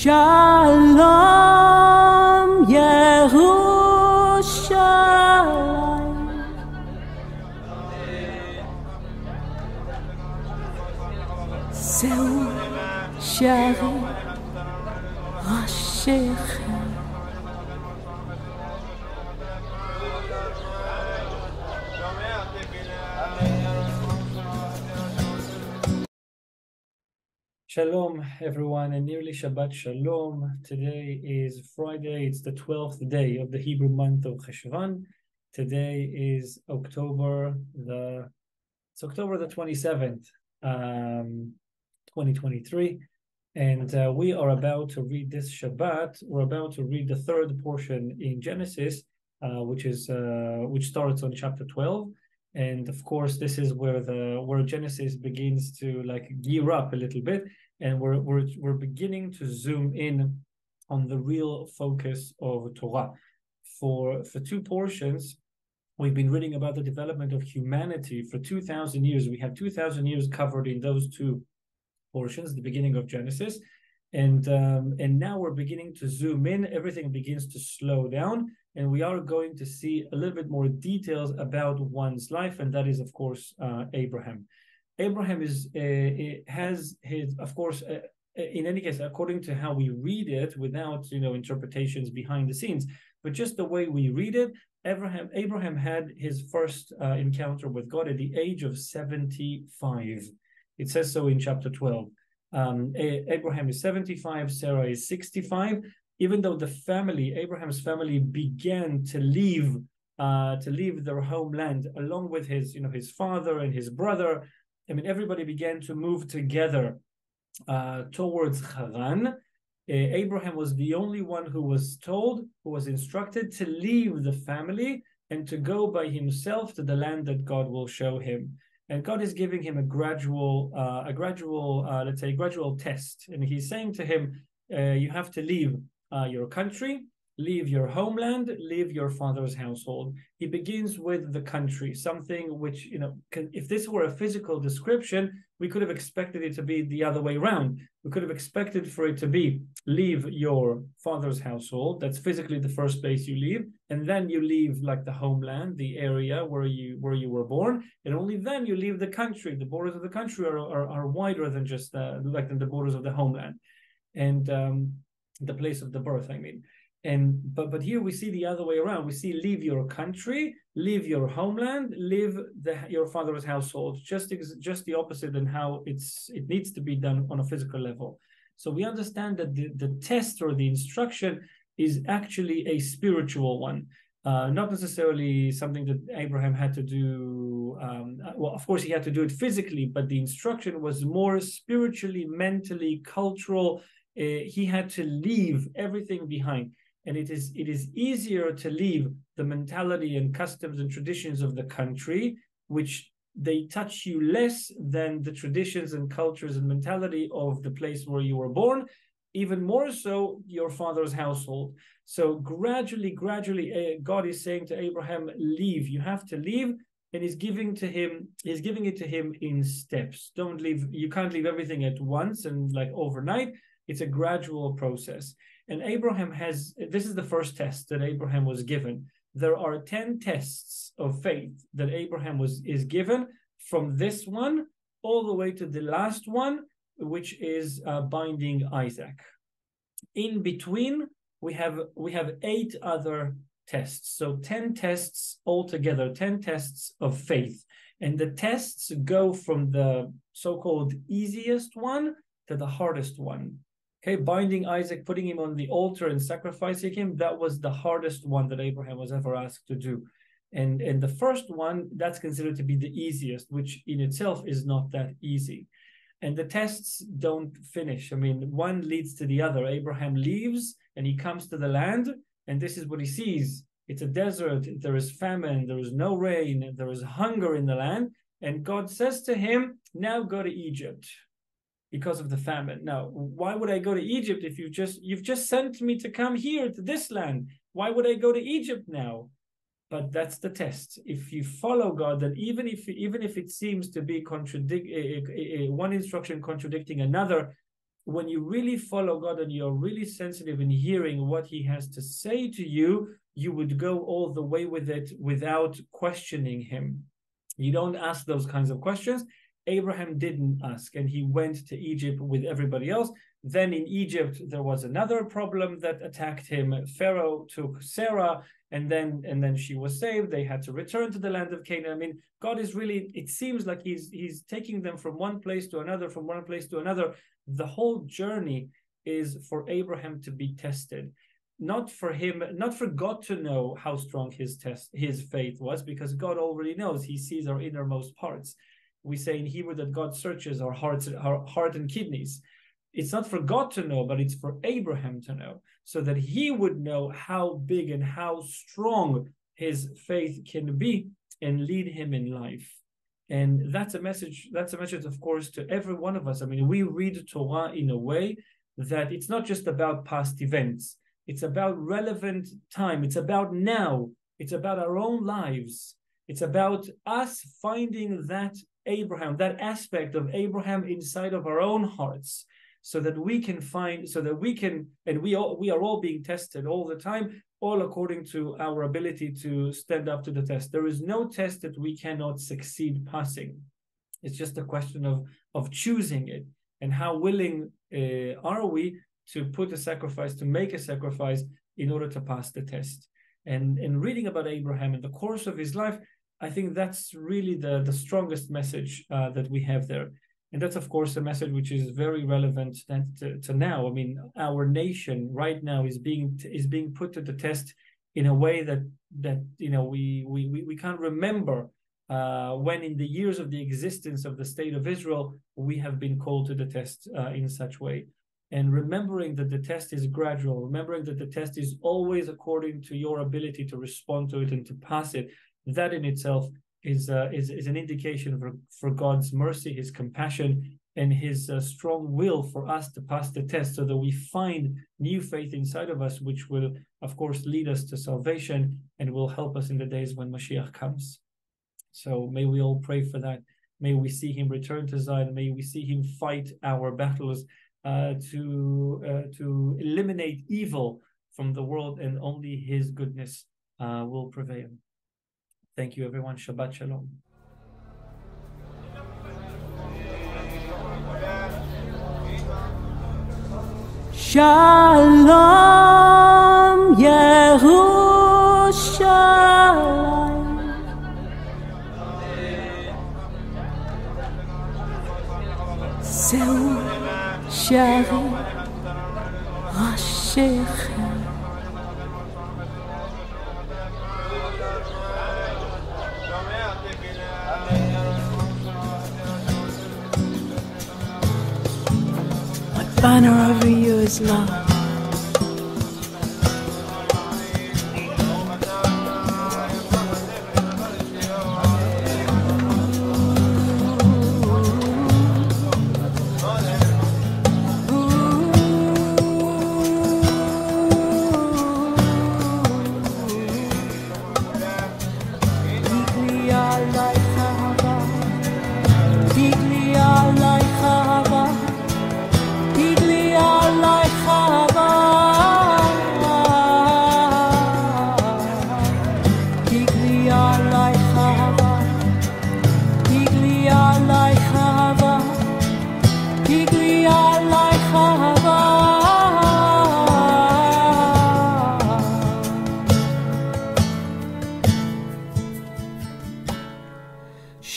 Shalom Yerushalayim. Zeu shari rashechem. Shalom, everyone, and nearly Shabbat Shalom. Today is Friday. It's the 12th day of the Hebrew month of Cheshvan. Today is October the 27th, 2023, and we are about to read this Shabbat. We're about to read the third portion in Genesis, which starts on chapter 12. And of course, this is where Genesis begins to gear up a little bit, and we're beginning to zoom in on the real focus of Torah. For two portions, we've been reading about the development of humanity for 2,000 years. We have 2,000 years covered in those two portions, the beginning of Genesis, and now we're beginning to zoom in. Everything begins to slow down, and we are going to see a little bit more details about one's life, and that is, of course, Abraham. Abraham has his, of course, in any case, according to how we read it, without interpretations behind the scenes, but just the way we read it, Abraham had his first encounter with God at the age of 75. It says so in chapter 12. Abraham is 75, Sarah is 65. Even though Abraham's family began to leave their homeland along with his father and his brother. I mean, everybody began to move together towards Haran. Abraham was the only one who was instructed to leave the family and to go by himself to the land that God will show him. And God is giving him a gradual test. And he's saying to him, you have to leave your country, leave your homeland, leave your father's household. He begins with the country, something which, if this were a physical description, we could have expected it to be the other way around. We could have expected for it to be leave your father's household. That's physically the first place you leave, and then you leave the homeland, the area where you were born, and only then you leave the country. The borders of the country are wider than just than the borders of the homeland, and the place of the birth, I mean. But here we see the other way around. We see leave your country, leave your homeland, leave your father's household. Just the opposite than how it needs to be done on a physical level. So we understand that the test or the instruction is actually a spiritual one, not necessarily something that Abraham had to do. Well, of course, he had to do it physically, but the instruction was more spiritually, mentally, cultural. He had to leave everything behind. And it is easier to leave the mentality and customs and traditions of the country, which they touch you less than the traditions and cultures and mentality of the place where you were born, even more so your father's household. So gradually, God is saying to Abraham, leave. You have to leave. And he's giving it to him in steps. Don't leave. You can't leave everything at once and overnight. It's a gradual process. And this is the first test that Abraham was given. There are 10 tests of faith that Abraham is given, from this one all the way to the last one, which is binding Isaac. In between, we have 8 other tests. So 10 tests altogether, 10 tests of faith. And the tests go from the so-called easiest one to the hardest one. Okay, binding Isaac, putting him on the altar and sacrificing him, that was the hardest one that Abraham was ever asked to do. And the first one, that's considered to be the easiest, which in itself is not that easy. And the tests don't finish. I mean, one leads to the other. Abraham leaves and he comes to the land, and this is what he sees. It's a desert, there is famine, there is no rain, there is hunger in the land. And God says to him, now go to Egypt, because of the famine. Now, why would I go to Egypt if you've just sent me to come here to this land? Why would I go to Egypt now? But that's the test. If you follow God, then even if it seems to be one instruction contradicting another, when you really follow God and you're really sensitive in hearing what he has to say to you, you would go all the way with it without questioning him. You don't ask those kinds of questions. Abraham didn't ask, and he went to Egypt with everybody else. Then in Egypt, there was another problem that attacked him. Pharaoh took Sarah, and then she was saved. They had to return to the land of Canaan. I mean, God is really, it seems like he's taking them from one place to another, from one place to another. The whole journey is for Abraham to be tested. Not for him, not for God to know how strong his faith was, because God already knows. He sees our innermost parts. We say in Hebrew that God searches our hearts, our heart and kidneys. It's not for God to know, but it's for Abraham to know, so that he would know how big and how strong his faith can be and lead him in life. And that's a message, of course, to every one of us. I mean, we read Torah in a way that it's not just about past events. It's about relevant time. It's about now. It's about our own lives. It's about us finding that Abraham, that aspect of Abraham inside of our own hearts, so that we can find, so that we can, and we are all being tested all the time, all according to our ability to stand up to the test. There is no test that we cannot succeed passing. It's just a question of choosing it, and how willing are we to put a sacrifice, to make a sacrifice in order to pass the test. And reading about Abraham in the course of his life, I think that's really the strongest message that we have there. And that's, of course, a message which is very relevant to now. I mean, our nation right now is being put to the test in a way that you know we can't remember when in the years of the existence of the state of Israel we have been called to the test in such way. And remembering that the test is gradual, remembering that the test is always according to your ability to respond to it and to pass it, that in itself is an indication for God's mercy, his compassion, and his strong will for us to pass the test, so that we find new faith inside of us, which will, of course, lead us to salvation and will help us in the days when Mashiach comes. So may we all pray for that. May we see him return to Zion. May we see him fight our battles to eliminate evil from the world, and only his goodness will prevail. Thank you, everyone. Shabbat Shalom. Shalom Yerushalayim, Zeu Shari Rashechem, banner over you is love.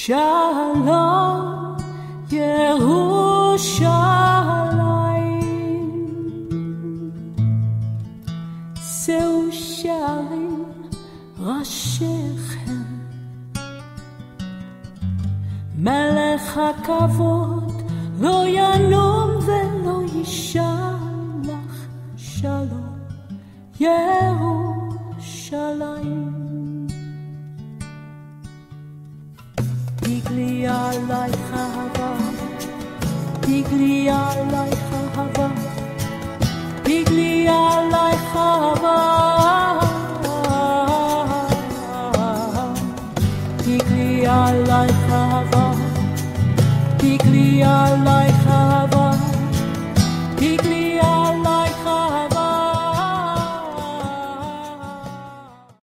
Shalom Yerushalayim, Zeu Sharim Rashechem, Melech HaKavod lo yanum velo yishalach, Shalom Yerushalayim. Tigli alay chava, tigli alay chava, tigli alay chava, tigli alay chava, tigli alay chava.